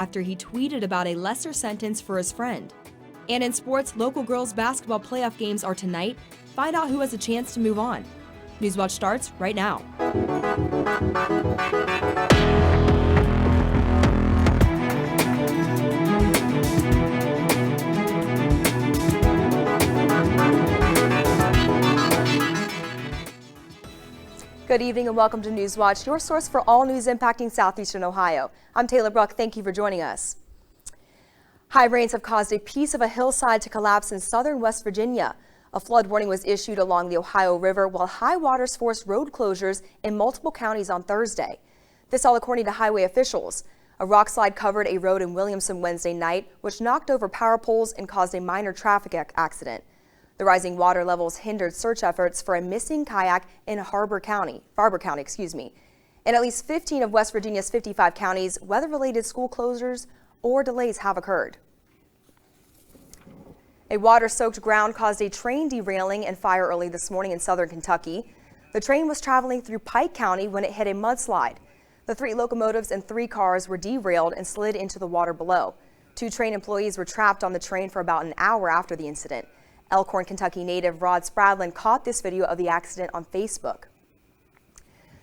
after he tweeted about a lesser sentence for his friend. And in sports, local girls basketball playoff games are tonight. Find out who has a chance to move on. Newswatch starts right now. Good evening and welcome to Newswatch, your source for all news impacting southeastern Ohio. I'm Taylor Bruck. Thank you for joining us. High rains have caused a piece of a hillside to collapse in southern West Virginia. A flood warning was issued along the Ohio River while high waters forced road closures in multiple counties on Thursday. This all according to highway officials. A rock slide covered a road in Williamson Wednesday night, which knocked over power poles and caused a minor traffic accident. The rising water levels hindered search efforts for a missing kayak in Barber County. In at least 15 of West Virginia's 55 counties, weather-related school closures or delays have occurred. A water-soaked ground caused a train derailing and fire early this morning in southern Kentucky. The train was traveling through Pike County when it hit a mudslide. The 3 locomotives and 3 cars were derailed and slid into the water below. 2 train employees were trapped on the train for about an hour after the incident. Elkhorn, Kentucky native Rod Spradlin caught this video of the accident on Facebook.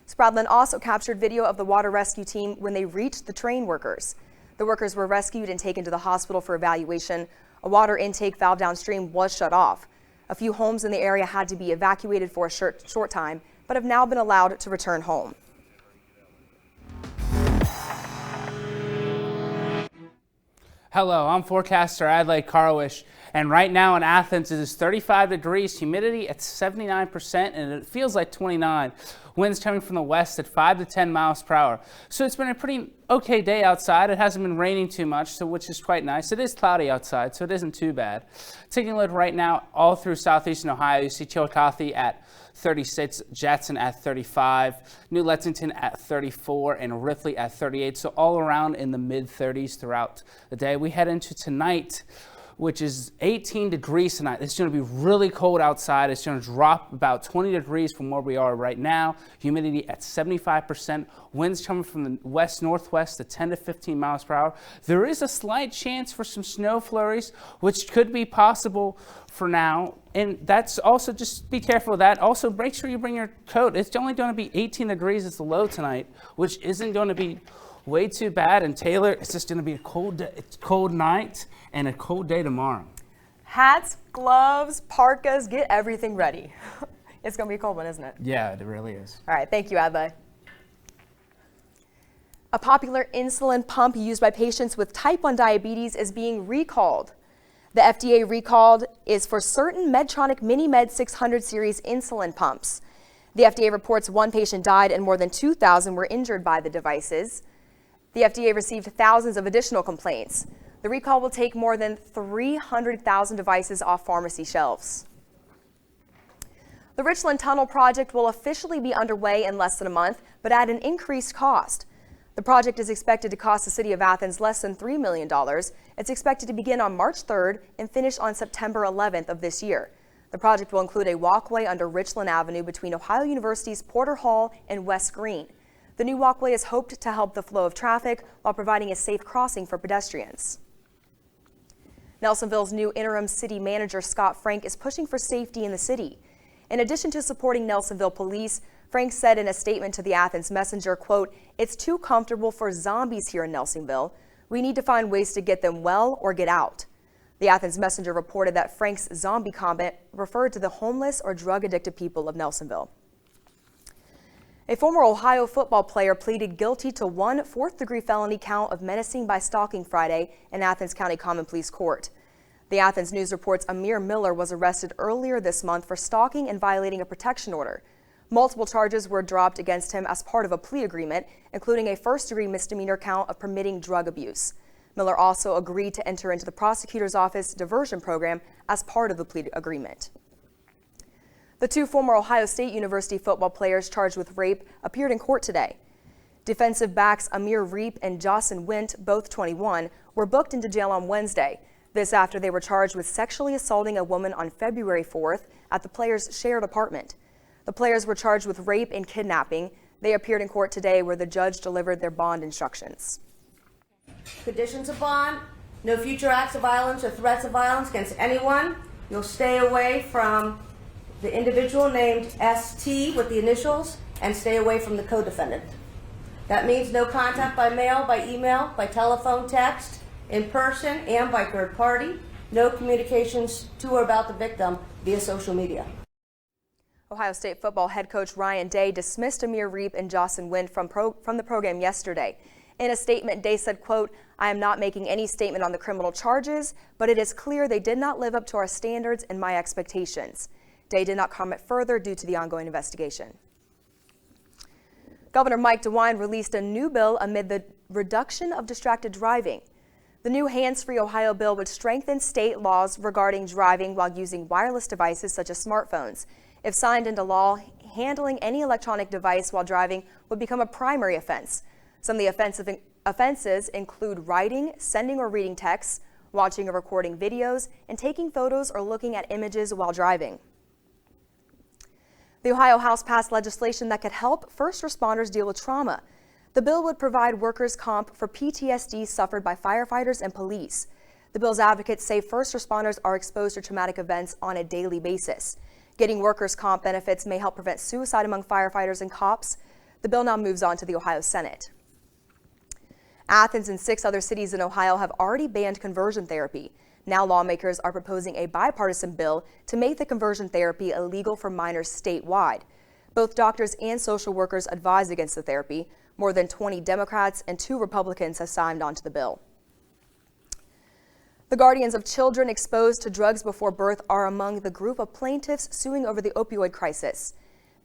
Spradlin also captured video of the water rescue team when they reached the train workers. The workers were rescued and taken to the hospital for evaluation. A water intake valve downstream was shut off. A few homes in the area had to be evacuated for a short time, but have now been allowed to return home. Hello, I'm forecaster Adlai Karwish, and right now in Athens it is 35 degrees, humidity at 79%, and it feels like 29. Winds coming from the west at 5 to 10 miles per hour. So it's been a pretty okay day outside. It hasn't been raining too much, which is quite nice. It is cloudy outside, so it isn't too bad. Taking a look right now all through southeastern Ohio, you see Chillicothe at 36, Jackson at 35, New Lexington at 34, and Ripley at 38. So all around in the mid-30s throughout the day. We head into tonight, which is 18 degrees tonight. It's going to be really cold outside. It's going to drop about 20 degrees from where we are right now. Humidity at 75%. Winds coming from the west-northwest at 10 to 15 miles per hour. There is a slight chance for some snow flurries, which could be possible for now. And that's also, just be careful of that. Also, make sure you bring your coat. It's only going to be 18 degrees as the low tonight, which isn't going to be way too bad. And Taylor, it's just going to be a cold night and a cold day tomorrow. Hats, gloves, parkas, get everything ready. It's going to be a cold one, isn't it? Yeah, it really is. All right, thank you, Adlai. A popular insulin pump used by patients with type 1 diabetes is being recalled. The FDA recalled is for certain Medtronic MiniMed 600 series insulin pumps. The FDA reports 1 patient died and more than 2,000 were injured by the devices. The FDA received thousands of additional complaints. The recall will take more than 300,000 devices off pharmacy shelves. The Richland Tunnel project will officially be underway in less than a month, but at an increased cost. The project is expected to cost the city of Athens less than $3 million. It's expected to begin on March 3rd and finish on September 11th of this year. The project will include a walkway under Richland Avenue between Ohio University's Porter Hall and West Green. The new walkway is hoped to help the flow of traffic while providing a safe crossing for pedestrians. Nelsonville's new interim city manager, Scott Frank, is pushing for safety in the city. In addition to supporting Nelsonville police, Frank said in a statement to the Athens Messenger, quote, "It's too comfortable for zombies here in Nelsonville. We need to find ways to get them well or get out." The Athens Messenger reported that Frank's zombie comment referred to the homeless or drug-addicted people of Nelsonville. A former Ohio football player pleaded guilty to 1 fourth-degree felony count of menacing by stalking Friday in Athens County Common Pleas Court. The Athens News reports AMIR Miller was arrested earlier this month for stalking and violating a protection order. Multiple charges were dropped against him as part of a plea agreement, including a first-degree misdemeanor count of permitting drug abuse. Miller also agreed to enter into the prosecutor's office diversion program as part of the plea agreement. The 2 former Ohio State University football players charged with rape appeared in court today. Defensive backs Amir Reep and Jocelyn Wint, both 21, were booked into jail on Wednesday. This after they were charged with sexually assaulting a woman on February 4th at the players' shared apartment. The players were charged with rape and kidnapping. They appeared in court today where the judge delivered their bond instructions. Conditions of bond: no future acts of violence or threats of violence against anyone. You'll stay away from the individual named ST with the initials and stay away from the co-defendant. That means no contact by mail, by email, by telephone, text, in person, and by third party. No communications to or about the victim via social media. Ohio State football head coach Ryan Day dismissed AMIR Reap and Jocelyn Wind from the program yesterday. In a statement, Day said, quote, "I am not making any statement on the criminal charges, but it is clear they did not live up to our standards and my expectations." Day did not comment further due to the ongoing investigation. Governor Mike DeWine released a new bill amid the reduction of distracted driving. The new hands-free Ohio bill would strengthen state laws regarding driving while using wireless devices such as smartphones. If signed into law, handling any electronic device while driving would become a primary offense. Some of the offenses include writing, sending or reading texts, watching or recording videos, and taking photos or looking at images while driving. The Ohio House passed legislation that could help first responders deal with trauma. The bill would provide workers' comp for PTSD suffered by firefighters and police. The bill's advocates say first responders are exposed to traumatic events on a daily basis. Getting workers' comp benefits may help prevent suicide among firefighters and cops. The bill now moves on to the Ohio Senate. Athens and 6 other cities in Ohio have already banned conversion therapy. Now lawmakers are proposing a bipartisan bill to make the conversion therapy illegal for minors statewide. Both doctors and social workers advise against the therapy. More than 20 Democrats and 2 Republicans have signed onto the bill. The guardians of children exposed to drugs before birth are among the group of plaintiffs suing over the opioid crisis.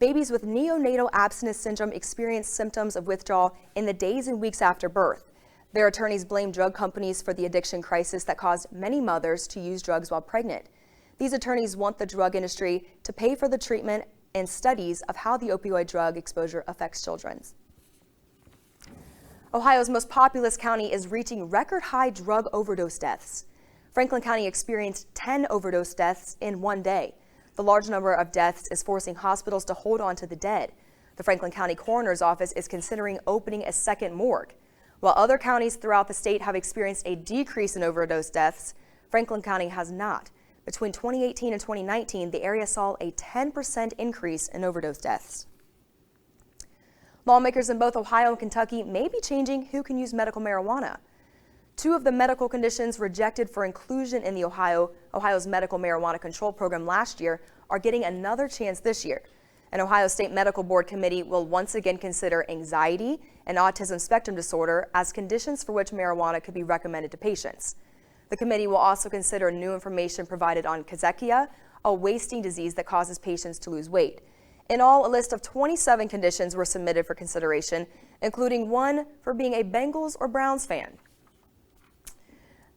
Babies with neonatal abstinence syndrome experience symptoms of withdrawal in the days and weeks after birth. Their attorneys blame drug companies for the addiction crisis that caused many mothers to use drugs while pregnant. These attorneys want the drug industry to pay for the treatment and studies of how the opioid drug exposure affects children. Ohio's most populous county is reaching record high drug overdose deaths. Franklin County experienced 10 overdose deaths in one day. The large number of deaths is forcing hospitals to hold on to the dead. The Franklin County Coroner's Office is considering opening a second morgue. While other counties throughout the state have experienced a decrease in overdose deaths, Franklin County has not. Between 2018 and 2019, the area saw a 10% increase in overdose deaths. Lawmakers in both Ohio and Kentucky may be changing who can use medical marijuana. 2 of the medical conditions rejected for inclusion in the Ohio's medical marijuana control program last year are getting another chance this year. An Ohio State Medical Board committee will once again consider anxiety and autism spectrum disorder as conditions for which marijuana could be recommended to patients. The committee will also consider new information provided on cachexia, a wasting disease that causes patients to lose weight. In all, a list of 27 conditions were submitted for consideration, including one for being a Bengals or Browns fan.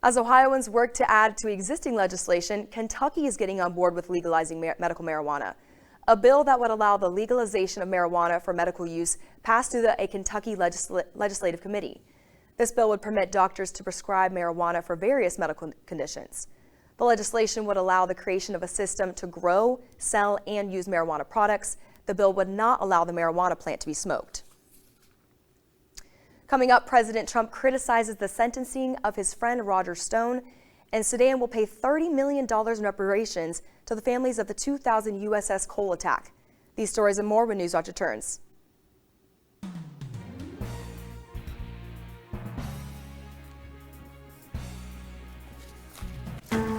As Ohioans work to add to existing legislation, Kentucky is getting on board with legalizing medical marijuana. A bill that would allow the legalization of marijuana for medical use passed through a Kentucky legislative committee. This bill would permit doctors to prescribe marijuana for various medical conditions. The legislation would allow the creation of a system to grow, sell, and use marijuana products. The bill would not allow the marijuana plant to be smoked. Coming up, President Trump criticizes the sentencing of his friend Roger Stone, and Sudan will pay $30 million in reparations to the families of the 2000 USS Cole attack. These stories and more when Newswatch returns.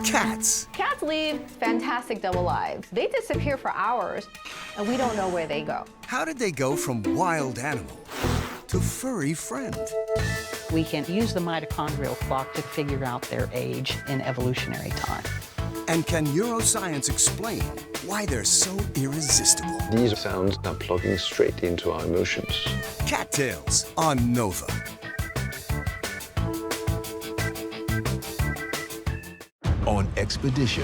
Cats. Cats lead fantastic double lives. They disappear for hours, and we don't know where they go. How did they go from wild animal to furry friend? We can use the mitochondrial clock to figure out their age in evolutionary time. And can neuroscience explain why they're so irresistible? These sounds are plugging straight into our emotions. Cattails on Nova. On expedition.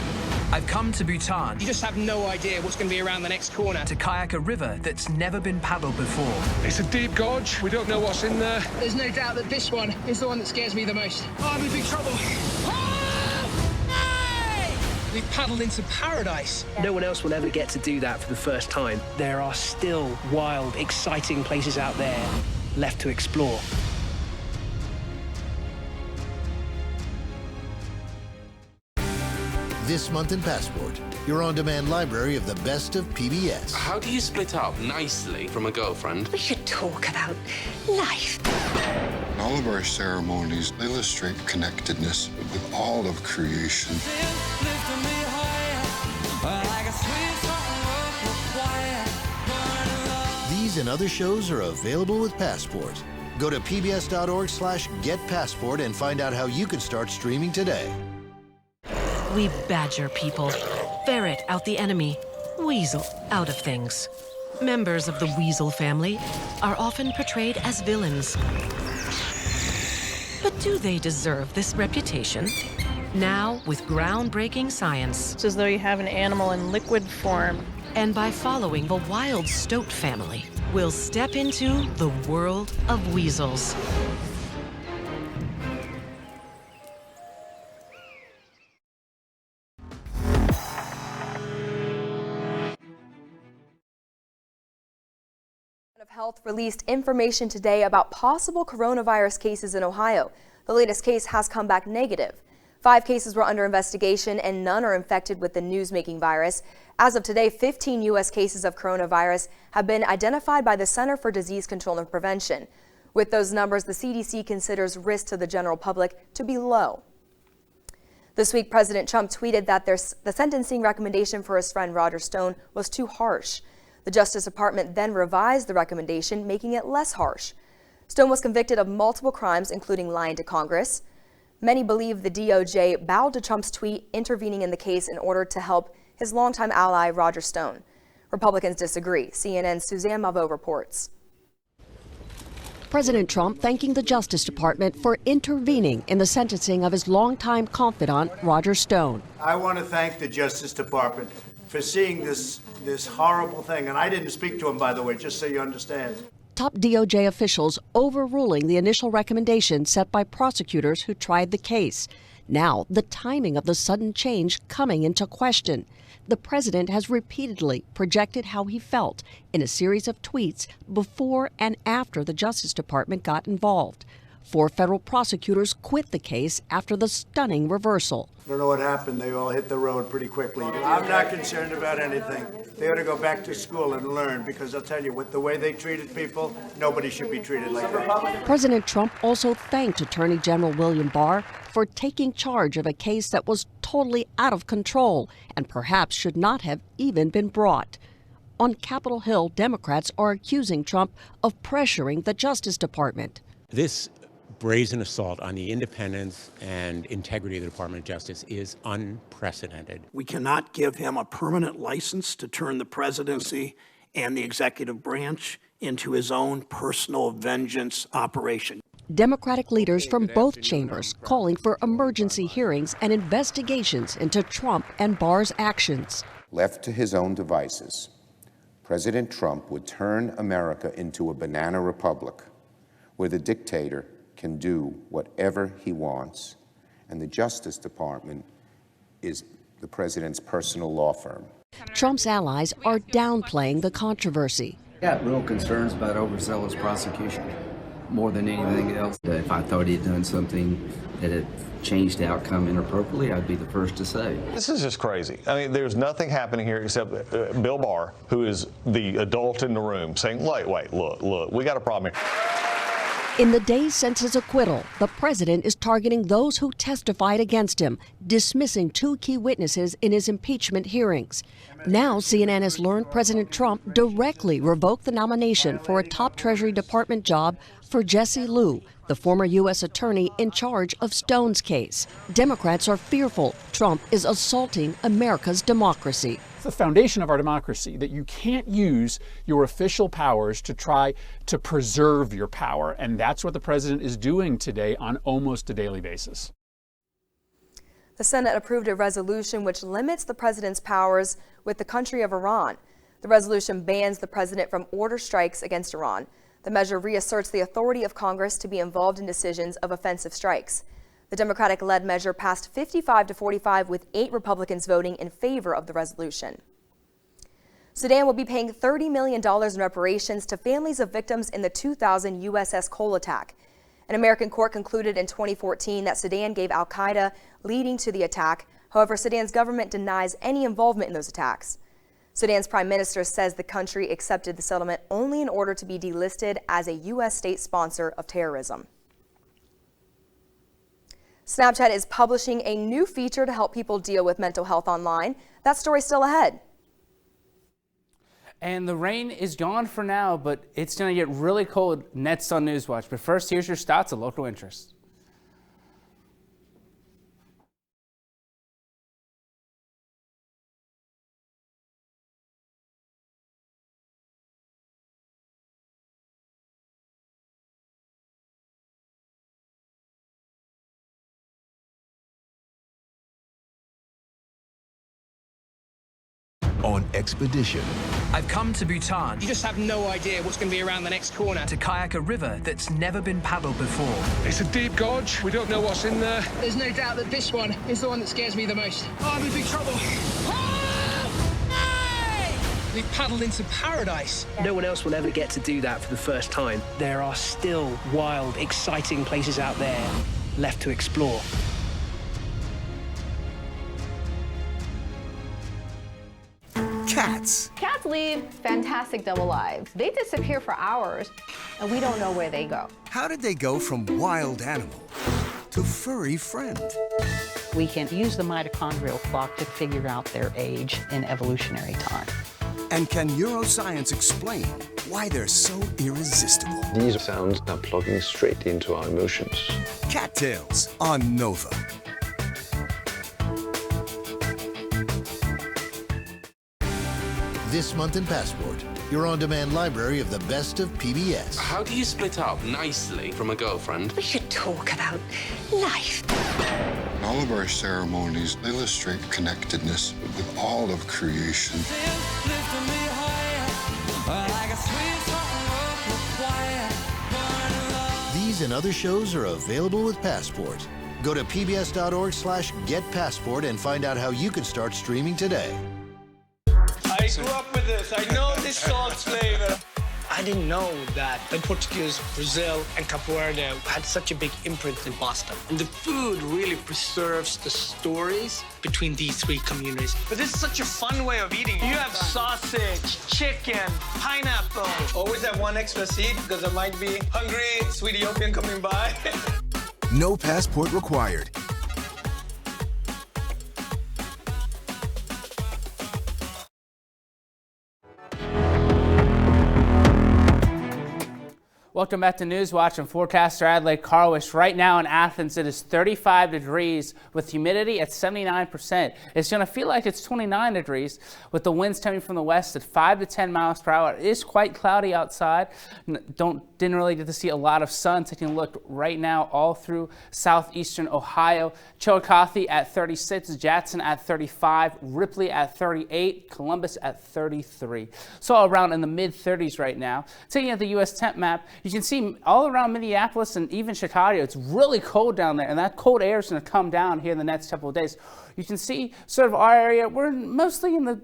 I've come to Bhutan. You just have no idea what's going to be around the next corner. To kayak a river that's never been paddled before. It's a deep gorge. We don't know what's in there. There's no doubt that this one is the one that scares me the most. Oh, I'm in big trouble. We've paddled into paradise. No one else will ever get to do that for the first time. There are still wild, exciting places out there left to explore. this month in Passport, your on-demand library of the best of PBS. How do you split up nicely from a girlfriend? We should talk about life. All of our ceremonies illustrate connectedness with all of creation. These and other shows are available with Passport. Go to pbs.org/getpassport and find out how you can start streaming today. We badger people, ferret out the enemy, weasel out of things. Members of the weasel family are often portrayed as villains. But do they deserve this reputation? Now, with groundbreaking science. It's as though you have an animal in liquid form. And by following the wild stoat family, we'll step into the world of weasels. of Health released information today about possible coronavirus cases in Ohio. The latest case has come back negative. 5 cases were under investigation and none are infected with the news-making virus. As of today, 15 U.S. cases of coronavirus have been identified by the Center for Disease Control and Prevention. With those numbers, the CDC considers risk to the general public to be low. This week, President Trump tweeted that the sentencing recommendation for his friend Roger Stone was too harsh. The Justice Department then revised the recommendation, making it less harsh. Stone was convicted of multiple crimes, including lying to Congress. Many believe the DOJ bowed to Trump's tweet, intervening in the case in order to help his longtime ally, Roger Stone. Republicans disagree. CNN's Suzanne Mavo reports. President Trump thanking the Justice Department for intervening in the sentencing of his longtime confidant, Roger Stone. I want to thank the Justice Department for seeing this horrible thing. And I didn't speak to him, by the way, just so you understand. Top DOJ officials overruling the initial recommendation set by prosecutors who tried the case. Now, the timing of the sudden change coming into question. The president has repeatedly projected how he felt in a series of tweets before and after the Justice Department got involved. 4 federal prosecutors quit the case after the stunning reversal. I don't know what happened. They all hit the road pretty quickly. I'm not concerned about anything. They ought to go back to school and learn, because I'll tell you, with the way they treated people, nobody should be treated like that. President Trump also thanked Attorney General William Barr for taking charge of a case that was totally out of control and perhaps should not have even been brought. On Capitol Hill, Democrats are accusing Trump of pressuring the Justice Department. This brazen assault on the independence and integrity of the Department of Justice is unprecedented. We cannot give him a permanent license to turn the presidency and the executive branch into his own personal vengeance operation. Democratic leaders from both chambers calling for emergency hearings and investigations into Trump and Barr's actions. Left to his own devices, President Trump would turn America into a banana republic where the dictator can do whatever he wants, and the Justice Department is the president's personal law firm. Trump's allies are downplaying the controversy. I got real concerns about overzealous prosecution more than anything else. If I thought he had done something that had changed the outcome inappropriately, I'd be the first to say. This is just crazy. I mean, there's nothing happening here except Bill Barr, who is the adult in the room, saying, wait, look, we got a problem here. In the days since his acquittal, the president is targeting those who testified against him, dismissing 2 key witnesses in his impeachment hearings. Now, CNN has learned President Trump directly revoked the nomination for a top Treasury Department job for Jesse Liu, the former U.S. attorney in charge of Stone's case. Democrats are fearful Trump is assaulting America's democracy. It's the foundation of our democracy that you can't use your official powers to try to preserve your power, and that's what the president is doing today on almost a daily basis. The Senate approved a resolution which limits the president's powers with the country of Iran. The resolution bans the president from order strikes against Iran. The measure reasserts the authority of Congress to be involved in decisions of offensive strikes. The Democratic-led measure passed 55-45 with 8 Republicans voting in favor of the resolution. Sudan will be paying $30 million in reparations to families of victims in the 2000 USS Cole attack. An American court concluded in 2014 that Sudan gave al-Qaeda leading to the attack However, Sudan's government denies any involvement in those attacks. Sudan's prime minister says the country accepted the settlement only in order to be delisted as a U.S. state sponsor of terrorism. Snapchat is publishing a new feature to help people deal with mental health online. That story's still ahead. And the rain is gone for now, but it's going to get really cold next on Newswatch. But first, here's your stats of local interest. On expedition. I've come to Bhutan. You just have no idea what's going to be around the next corner. To kayak a river that's never been paddled before. It's a deep gorge. We don't know what's in there. There's no doubt that this one is the one that scares me the most. Oh, I'm in big trouble. We've paddled into paradise. No one else will ever get to do that for the first time. There are still wild, exciting places out there left to explore. Cats. Cats lead fantastic double lives. They disappear for hours, and we don't know where they go. How did they go from wild animal to furry friend? We can use the mitochondrial clock to figure out their age in evolutionary time. And can neuroscience explain why they're so irresistible? These sounds are plugging straight into our emotions. Cattails on Nova. This month in Passport, your on-demand library of the best of PBS. How do you split up nicely from a girlfriend? We should talk about life. All of our ceremonies illustrate connectedness with all of creation. These and other shows are available with Passport. Go to pbs.org/getpassport and find out how you can start streaming today. I grew up with this. I know this salt's flavor. I didn't know that the Portuguese, Brazil, and Cape Verde had such a big imprint in Boston. And the food really preserves the stories between these three communities. But this is such a fun way of eating. You have sausage, chicken, pineapple. Always have one extra seat because there might be hungry sweet Ethiopian coming by. No passport required. Welcome back to Newswatch. I'm forecaster Adelaide Carwish. Right now in Athens, it is 35 degrees with humidity at 79%. It's going to feel like it's 29 degrees with the winds coming from the west at 5 to 10 miles per hour. It is quite cloudy outside. Didn't really get to see a lot of sun. Taking a look right now all through southeastern Ohio. Chillicothe at 36, Jackson at 35, Ripley at 38, Columbus at 33. So all around in the mid-30s right now. Taking at the U.S. temp map, you can see all around Minneapolis and even Chicago, it's really cold down there, and that cold air is going to come down here in the next couple of days. You can see sort of our area, we're mostly in the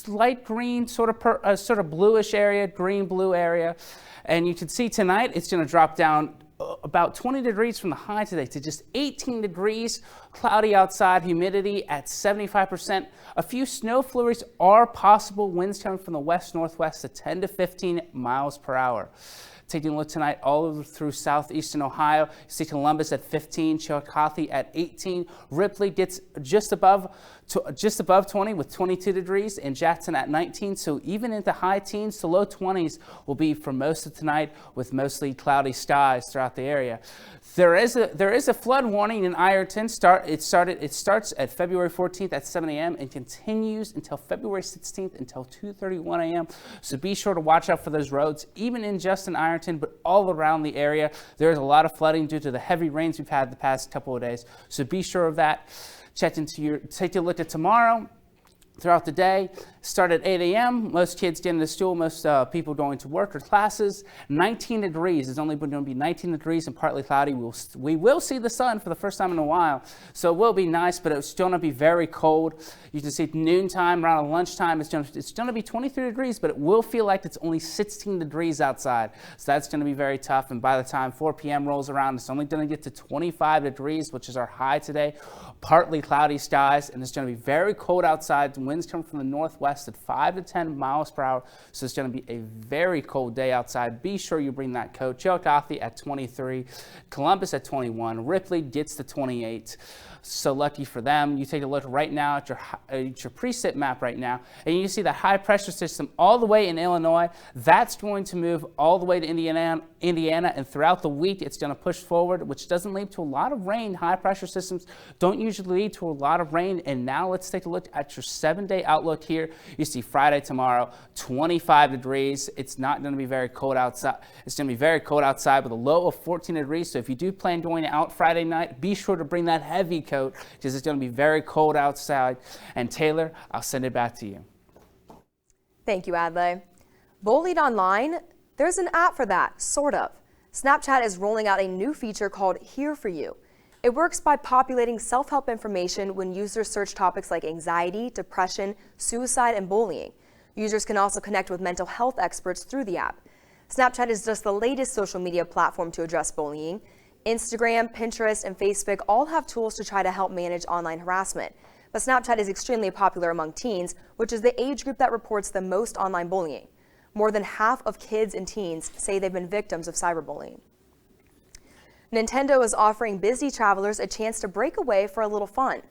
light green, sort of bluish area, green-blue area. And you can see tonight it's going to drop down about 20 degrees from the high today to just 18 degrees, cloudy outside, humidity at 75%. A few snow flurries are possible, winds coming from the west-northwest at 10 to 15 miles per hour. Taking a look tonight all over through southeastern Ohio, you see Columbus at 15, Chillicothe at 18, Ripley gets just above 20 with 22 degrees, and Jackson at 19. So even into high teens to low 20s will be for most of tonight with mostly cloudy skies throughout the area. There is a flood warning in Ironton. It starts at February 14th at 7 a.m. and continues until February 16th until 2:31 a.m. So be sure to watch out for those roads, even in Justin, Ironton, but all around the area. There's a lot of flooding due to the heavy rains we've had the past couple of days. So be sure of that. Take a look at tomorrow. throughout the day. Start at 8 a.m. Most kids getting to school, most people going to work or classes. 19 degrees. It's only going to be 19 degrees and partly cloudy. We will see the sun for the first time in a while, so it will be nice, but it's still going to be very cold. You can see at noontime, around lunchtime, it's going to be 23 degrees, but it will feel like it's only 16 degrees outside. So that's going to be very tough, and by the time 4 p.m. rolls around, it's only going to get to 25 degrees, which is our high today. Partly cloudy skies, and it's going to be very cold outside. The winds come from the northwest at 5 to 10 miles per hour, so it's going to be a very cold day outside. Be sure you bring that coat. Chillicothe at 23, Columbus at 21, Ripley gets to 28. So lucky for them. You take a look right now at your preset map right now, and you see that high pressure system all the way in Illinois. That's going to move all the way to Indiana, and throughout the week it's going to push forward, which doesn't lead to a lot of rain. High pressure systems don't usually lead to a lot of rain. And now let's take a look at your 7-day outlook here. You see Friday tomorrow, 25 degrees. It's not going to be very cold outside. It's going to be very cold outside with a low of 14 degrees. So if you do plan going out Friday night, be sure to bring that heavy coat because it's going to be very cold outside. And Taylor, I'll send it back to you. Thank you, Adley. Bullied online? There's an app for that, sort of. Snapchat is rolling out a new feature called Here For You. It works by populating self-help information when users search topics like anxiety, depression, suicide, and bullying. Users can also connect with mental health experts through the app. Snapchat is just the latest social media platform to address bullying. Instagram, Pinterest, and Facebook all have tools to try to help manage online harassment. But Snapchat is extremely popular among teens, which is the age group that reports the most online bullying. More than half of kids and teens say they've been victims of cyberbullying. Nintendo is offering busy travelers a chance to break away for a little fun.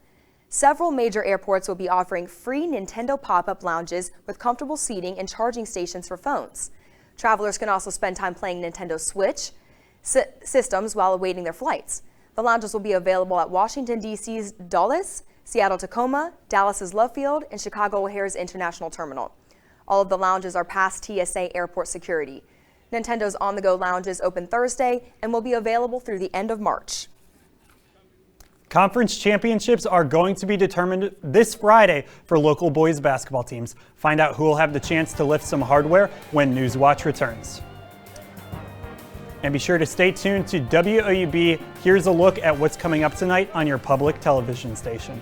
Several major airports will be offering free Nintendo pop-up lounges with comfortable seating and charging stations for phones. Travelers can also spend time playing Nintendo Switch systems while awaiting their flights. The lounges will be available at Washington, D.C.'s Dulles, Seattle Tacoma, Dallas's Love Field, and Chicago O'Hare's International Terminal. All of the lounges are past TSA airport security. Nintendo's on-the-go lounges open Thursday and will be available through the end of March. Conference championships are going to be determined this Friday for local boys basketball teams. Find out who will have the chance to lift some hardware when Newswatch returns. And be sure to stay tuned to WOUB. Here's a look at what's coming up tonight on your public television station.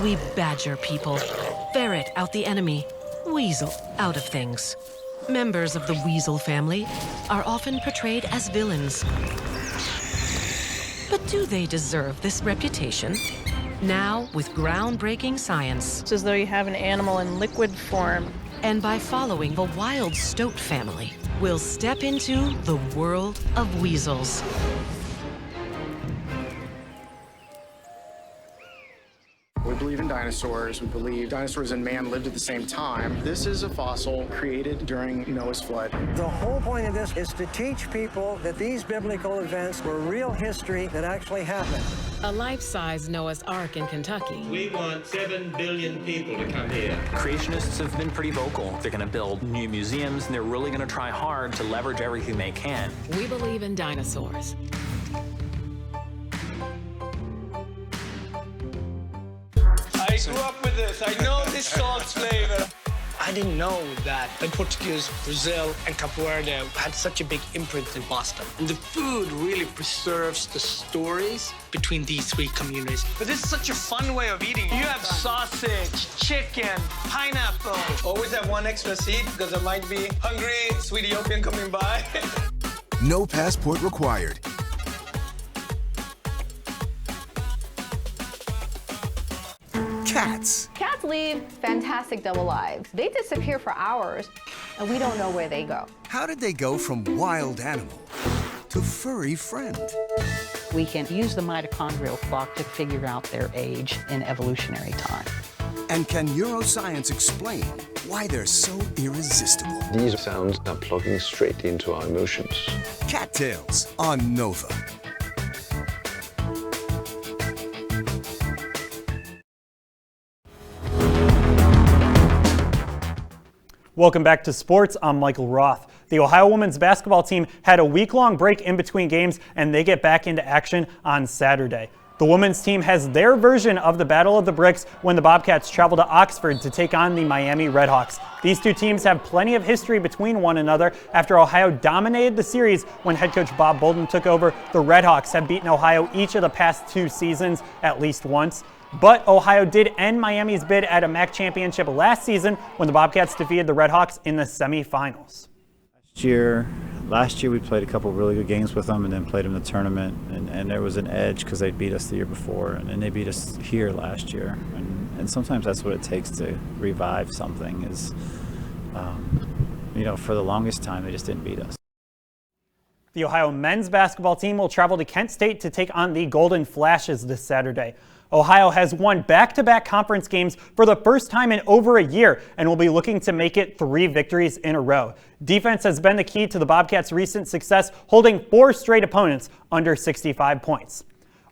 We badger people, ferret out the enemy, weasel out of things. Members of the weasel family are often portrayed as villains. But do they deserve this reputation? Now, with groundbreaking science. It's as though you have an animal in liquid form. And by following the wild stoat family, we'll step into the world of weasels. We believe in dinosaurs. We believe dinosaurs and man lived at the same time. This is a fossil created during Noah's flood. The whole point of this is to teach people that these biblical events were real history that actually happened. A life-size Noah's Ark in Kentucky. We want 7 billion people to come here. Creationists have been pretty vocal. They're going to build new museums, and they're really going to try hard to leverage everything they can. We believe in dinosaurs. I grew up with this. I know this salt's flavor. I didn't know that the Portuguese, Brazil, and Cape Verde had such a big imprint in Boston. And the food really preserves the stories between these three communities. But this is such a fun way of eating. You have sausage, chicken, pineapple. Always have one extra seat because there might be hungry sweet Ethiopian coming by. No passport required. Cats. Cats lead fantastic double lives. They disappear for hours, and we don't know where they go. How did they go from wild animal to furry friend? We can use the mitochondrial clock to figure out their age in evolutionary time. And can neuroscience explain why they're so irresistible? These sounds are plugging straight into our emotions. Cattails on Nova. Welcome back to sports. I'm Michael Roth. The Ohio women's basketball team had a week-long break in between games, and they get back into action on Saturday. The women's team has their version of the Battle of the Bricks when the Bobcats travel to Oxford to take on the Miami Redhawks. These two teams have plenty of history between one another. After Ohio dominated the series when head coach Bob Bolden took over, the Redhawks have beaten Ohio each of the past 2 seasons at least once. But Ohio did end Miami's bid at a MAC championship last season when the Bobcats defeated the Redhawks in the semifinals. Last year we played a couple really good games with them and then played them in the tournament, and there was an edge because they beat us the year before, and then they beat us here last year. And sometimes that's what it takes to revive something is, for the longest time they just didn't beat us. The Ohio men's basketball team will travel to Kent State to take on the Golden Flashes this Saturday. Ohio has won back-to-back conference games for the first time in over a year and will be looking to make it 3 victories in a row. Defense has been the key to the Bobcats' recent success, holding 4 straight opponents under 65 points.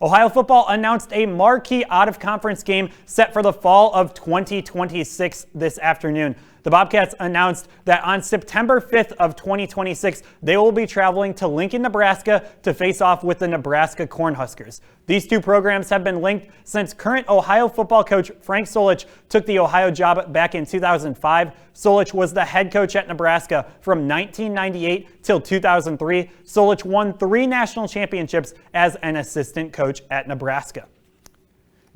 Ohio football announced a marquee out-of-conference game set for the fall of 2026 this afternoon. The Bobcats announced that on September 5th of 2026, they will be traveling to Lincoln, Nebraska to face off with the Nebraska Cornhuskers. These 2 programs have been linked since current Ohio football coach Frank Solich took the Ohio job back in 2005. Solich was the head coach at Nebraska from 1998 till 2003. Solich won 3 national championships as an assistant coach at Nebraska.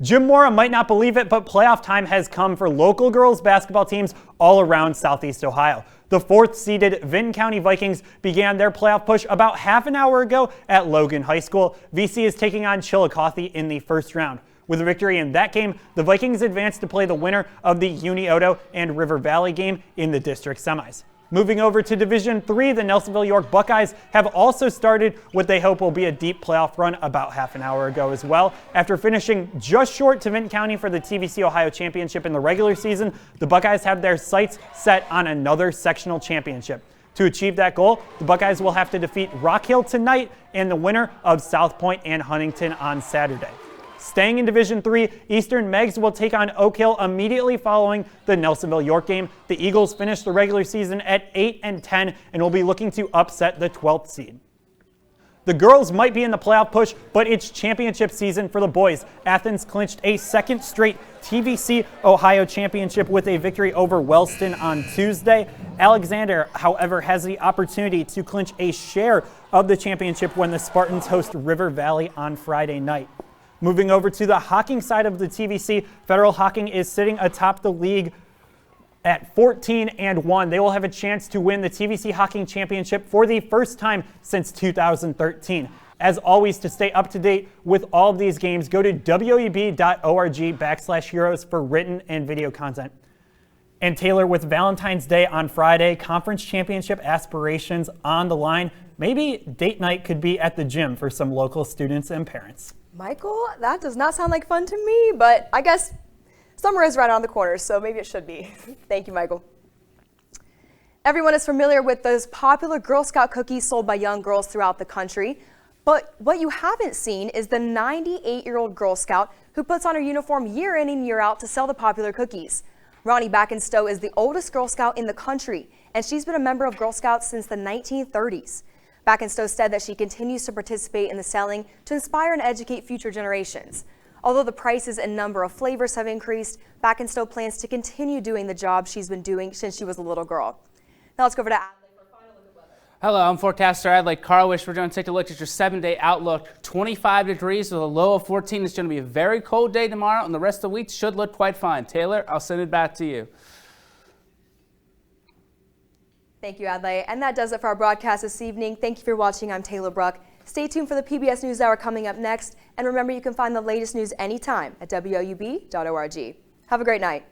Jim Mora might not believe it, but playoff time has come for local girls basketball teams all around Southeast Ohio. The 4th-seeded Vinton County Vikings began their playoff push about half an hour ago at Logan High School. VC is taking on Chillicothe in the first round. With a victory in that game, the Vikings advanced to play the winner of the Uni-Oto and River Valley game in the district semis. Moving over to Division III, the Nelsonville York Buckeyes have also started what they hope will be a deep playoff run about half an hour ago as well. After finishing just short to Vinton County for the TVC Ohio Championship in the regular season, the Buckeyes have their sights set on another sectional championship. To achieve that goal, the Buckeyes will have to defeat Rock Hill tonight and the winner of South Point and Huntington on Saturday. Staying in Division III, Eastern Megs will take on Oak Hill immediately following the Nelsonville York game. The Eagles finished the regular season at 8-10 and will be looking to upset the 12th seed. The girls might be in the playoff push, but it's championship season for the boys. Athens clinched a 2nd straight TVC Ohio championship with a victory over Wellston on Tuesday. Alexander, however, has the opportunity to clinch a share of the championship when the Spartans host River Valley on Friday night. Moving over to the Hawking side of the TVC, Federal Hawking is sitting atop the league at 14-1. They will have a chance to win the TVC Hawking Championship for the first time since 2013. As always, to stay up to date with all of these games, go to woub.org/heroes for written and video content. And Taylor, with Valentine's Day on Friday, conference championship aspirations on the line, maybe date night could be at the gym for some local students and parents. Michael, that does not sound like fun to me, but I guess summer is right around the corner, so maybe it should be. Thank you, Michael. Everyone is familiar with those popular Girl Scout cookies sold by young girls throughout the country, but what you haven't seen is the 98-year-old Girl Scout who puts on her uniform year in and year out to sell the popular cookies. Ronnie Backenstow is the oldest Girl Scout in the country, and she's been a member of Girl Scouts since the 1930s. Backenstow said that she continues to participate in the selling to inspire and educate future generations. Although the prices and number of flavors have increased, Backenstow plans to continue doing the job she's been doing since she was a little girl. Now let's go over to Adley for a final look at weather. Hello, I'm forecaster Adley Carwish. We're going to take a look at your 7-day outlook. 25 degrees with a low of 14. It's going to be a very cold day tomorrow, and the rest of the week should look quite fine. Taylor, I'll send it back to you. Thank you, Adley. And that does it for our broadcast this evening. Thank you for watching. I'm Taylor Bruck. Stay tuned for the PBS NewsHour coming up next. And remember, you can find the latest news anytime at WOUB.org. Have a great night.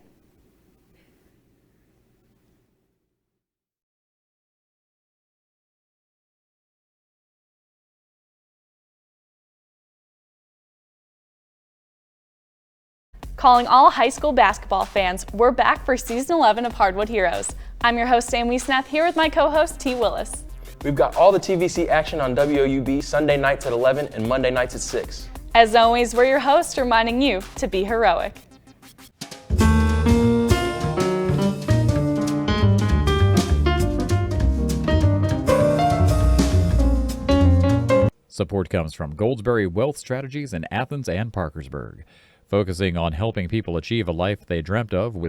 Calling all high school basketball fans, we're back for Season 11 of Hardwood Heroes. I'm your host, Sam Wiesnath, here with my co-host, T. Willis. We've got all the TVC action on WOUB Sunday nights at 11 and Monday nights at 6. As always, we're your hosts reminding you to be heroic. Support comes from Goldsberry Wealth Strategies in Athens and Parkersburg, focusing on helping people achieve a life they dreamt of with